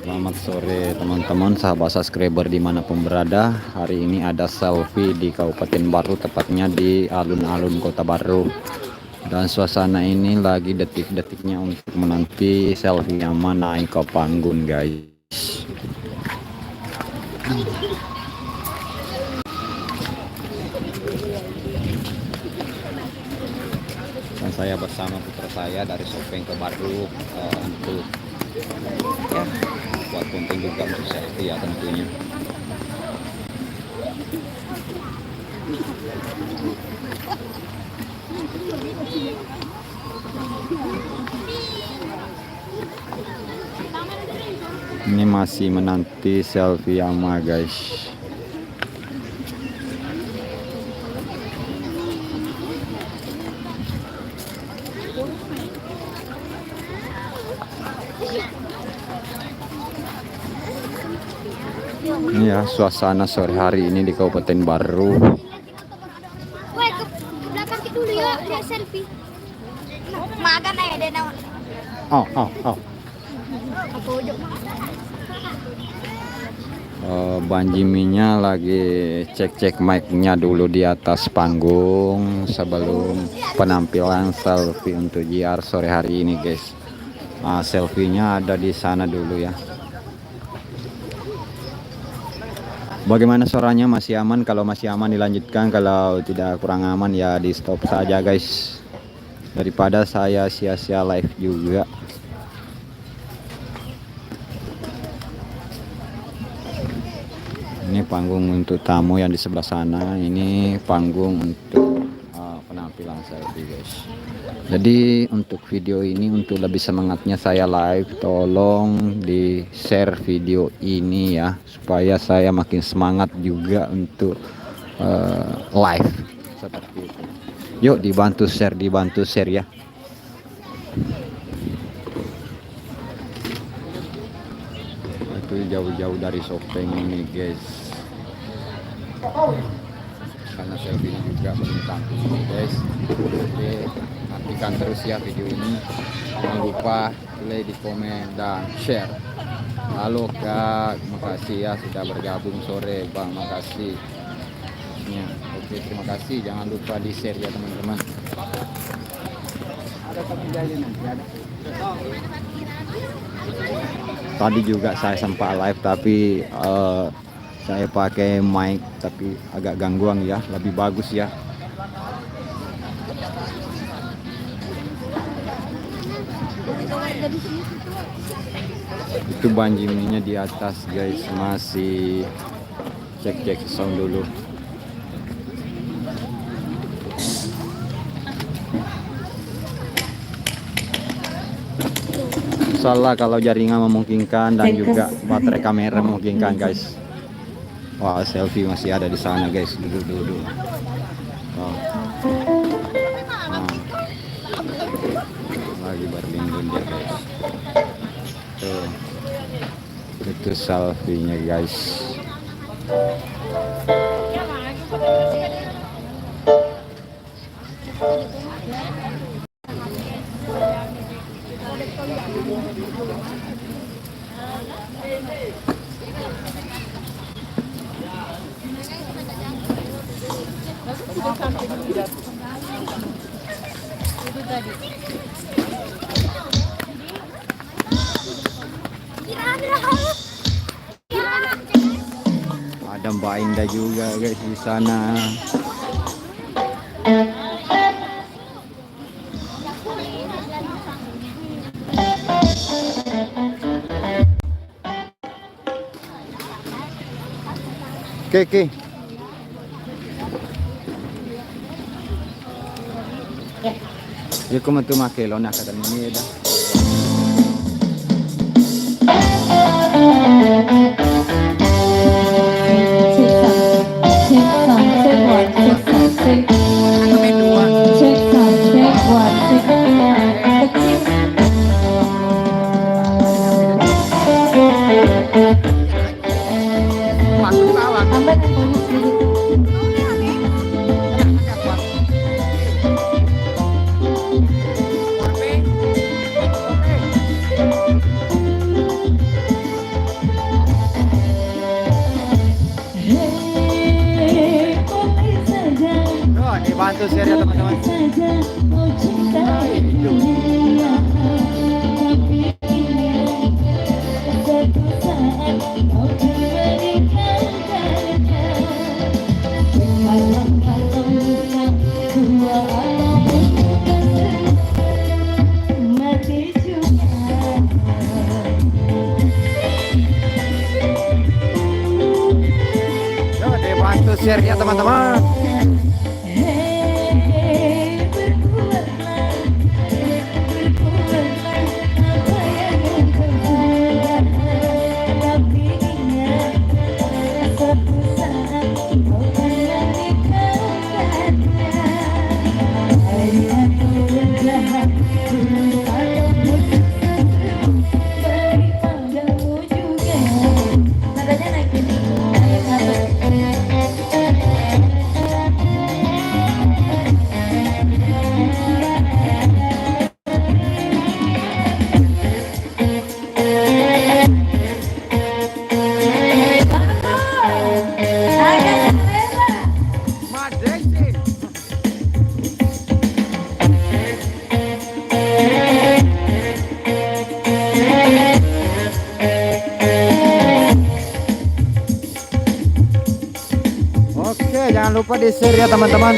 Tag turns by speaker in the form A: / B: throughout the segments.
A: Selamat sore teman-teman, sahabat subscriber dimanapun berada. Hari ini ada selfie di Kabupaten Baru, tepatnya di alun-alun Kota Baru. Dan suasana ini lagi detik-detiknya untuk menanti selfie Yama naik ke panggung, guys. Dan saya bersama putra saya dari Sopeng ke Baru untuk ya buat konten juga untuk selfie ya tentunya. Ini masih menanti selfie Yama, guys. Ini ya suasana sore hari ini di Kabupaten Baru.
B: Woi, ke belakang dulu ya, lihat selfie. Makan aja deh naon.
A: Oh.
B: Apa ujung
A: Banjiminya lagi cek-cek mic-nya dulu di atas panggung sebelum penampilan selfie untuk JR sore hari ini, guys. Selfie-nya ada di sana dulu ya. Bagaimana suaranya, masih aman? Kalau masih aman dilanjutkan, kalau tidak kurang aman ya di stop saja, guys. Daripada saya sia-sia live juga. Ini panggung untuk tamu yang di sebelah sana. Ini panggung untuk penampilan selfie, guys. Jadi untuk video ini, untuk lebih semangatnya saya live, tolong di share video ini ya, supaya saya makin semangat juga untuk live seperti itu. Yuk dibantu share ya. Itu jauh-jauh dari Sopeng ini, guys. Karena selfie juga belum tampil, guys. Oke, nantikan terus ya video ini. Jangan lupa play, di komen dan share. Halo Kak, makasih ya sudah bergabung sore, Bang. Makasih. Oke, terima kasih. Jangan lupa di share ya teman-teman. Tadi juga saya sempat live tapi saya pakai mic tapi agak gangguan ya, lebih bagus ya. Itu banjiminya di atas, guys, masih cek sound dulu. Salah kalau jaringan memungkinkan dan juga baterai kamera memungkinkan, guys. Wah, selfie masih ada di sana, guys. Dulu. Wow. Lagi berlindung dia, guys. Tuh. Itu selfie-nya, guys. Ada Mbak Indah juga, guys, di sana. Oke. Ya, como tu makelon na kada ni eda. bantu share ya teman-teman. Yuk dibantu share ya teman-teman. Oke, jangan lupa di share ya teman-teman.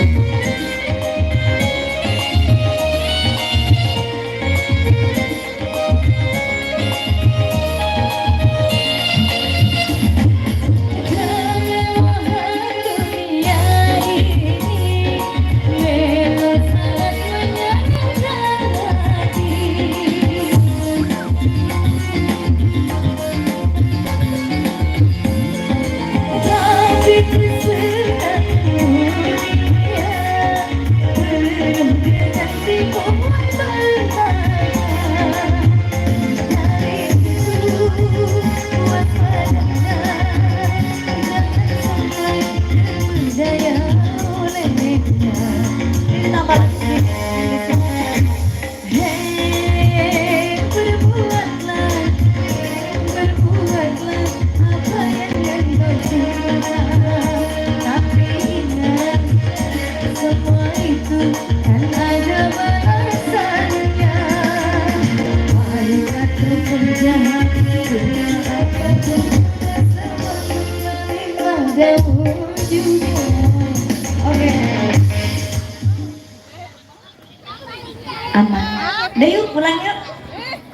C: Aman. Udah yuk pulang yuk.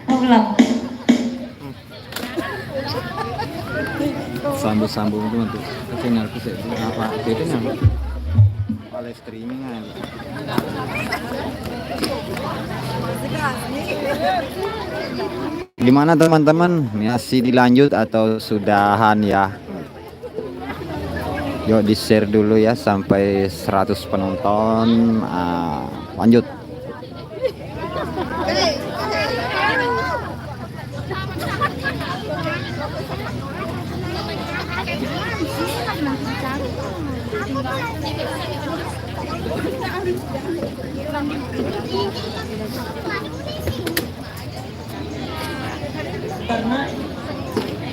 C: Mau pulang.
A: Sambung-sambung itu untuk channel kita apa itu yang oleh streamingan. Gimana teman-teman? Masih dilanjut atau sudahan ya? Yuk di share dulu ya sampai 100 penonton. Lanjut.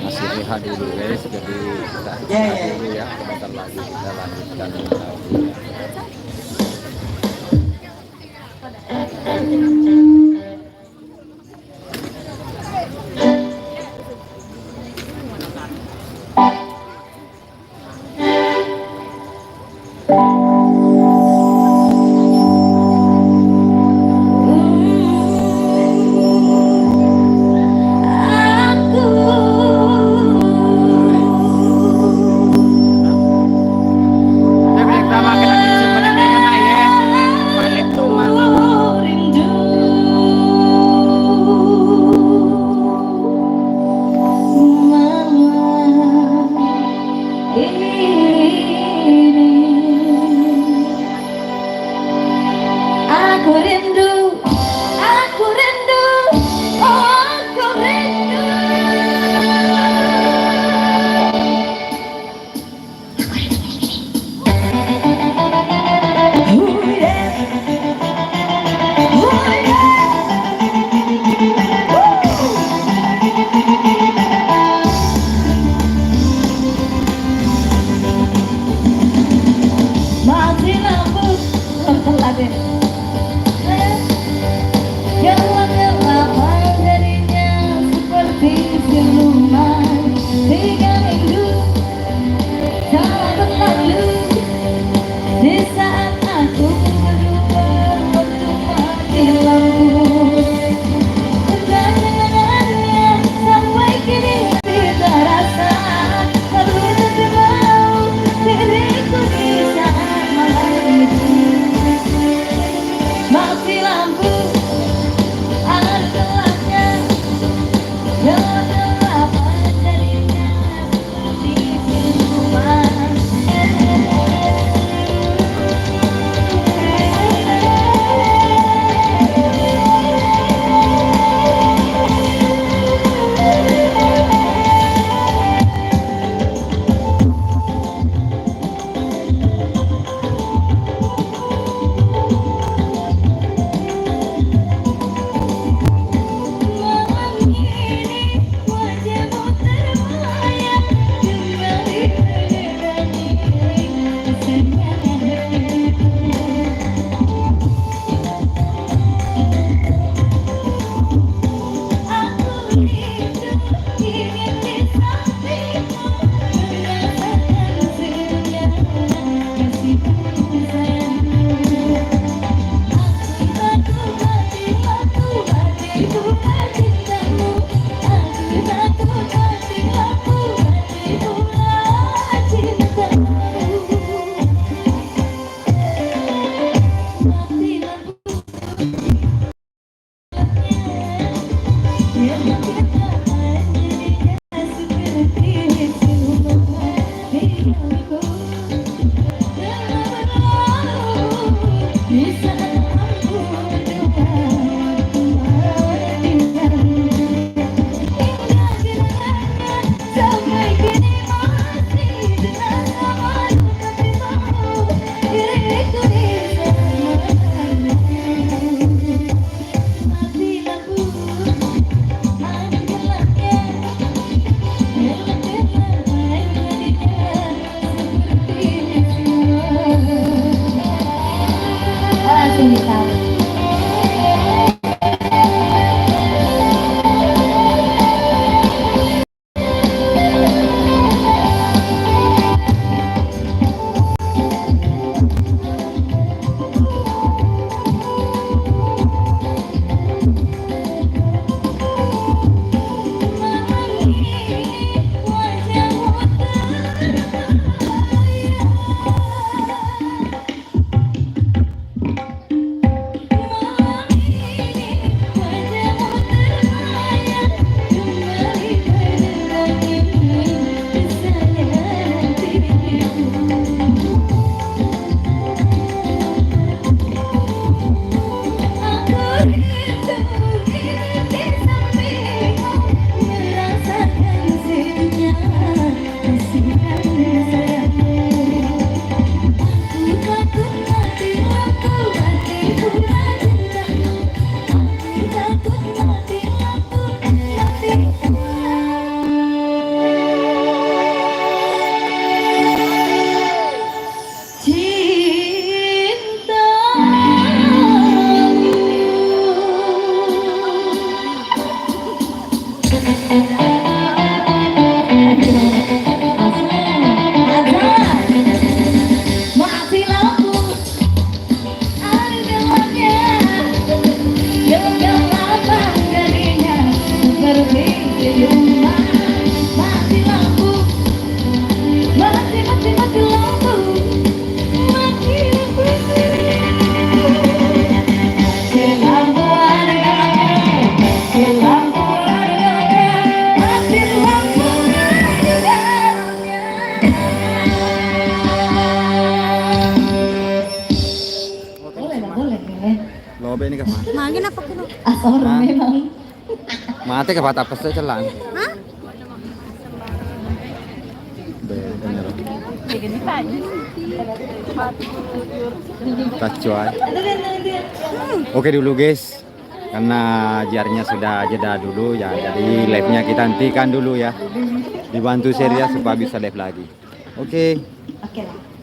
A: Masih rehat dulu guys, jadi kita rehat dulu ya, sebentar lagi kita lanjutkan lagi.
C: senyuman 3 minggu telah berlalu. Di saat aku berubah untuk mati lampu, kenangannya sampai kini masih terasa. Lalu terjebak diriku di saat malam itu. Mati lampu, ada gelapnya, gelap jadinya seperti siluman. Malam ini wajahmu terbayang kembali menyerangi kesenangan hatiku. Aku rindu ingin di sampingmu, merasakan senyumnya kasihku sayangku. Aku mati pula cintamu. Aku mati pula cintamu. Mati lampu, yang kita jadinya seperti siluman. Hidupku telah berlalu di saat aku berdoa mati lampu. Hingga kiranya sampai kini masih terasa malu tapi tahu diriku di sana. Mati lampu, ada gelapnya, gelap jadinya seperti siluman. Langsung ditaruh. Malam ini wajahmu terbayang. Malam ini wajahmu terbayang kembali menerangi kesayangan hatiku. Aku rindu ingin di sampingmu, merasakan senyumnya kasihan sayangmu. Aku takut mati lampu, mati pula cintamu. Aku takut mati lampu, mati pula mati lampu, ada gelapnya, gelap jadinya seperti siluman. Mati lampu, mati lampu, mati lampu. Lampu ada gelapnya, lampu ada gelapnya, mati lampu ada gelapnya. Boleh lah, boleh.
A: Lobe ini kah?
B: Mangin apa kuno?
C: Asor memang.
A: Mati kah apa sih celang?
B: Hah?
A: Bener. Kacuan. Oke dulu guys, karena jarnya sudah jeda dulu ya, jadi live-nya kita hentikan dulu ya. Dibantu share ya supaya bisa live lagi. Oke.
C: Oke lah.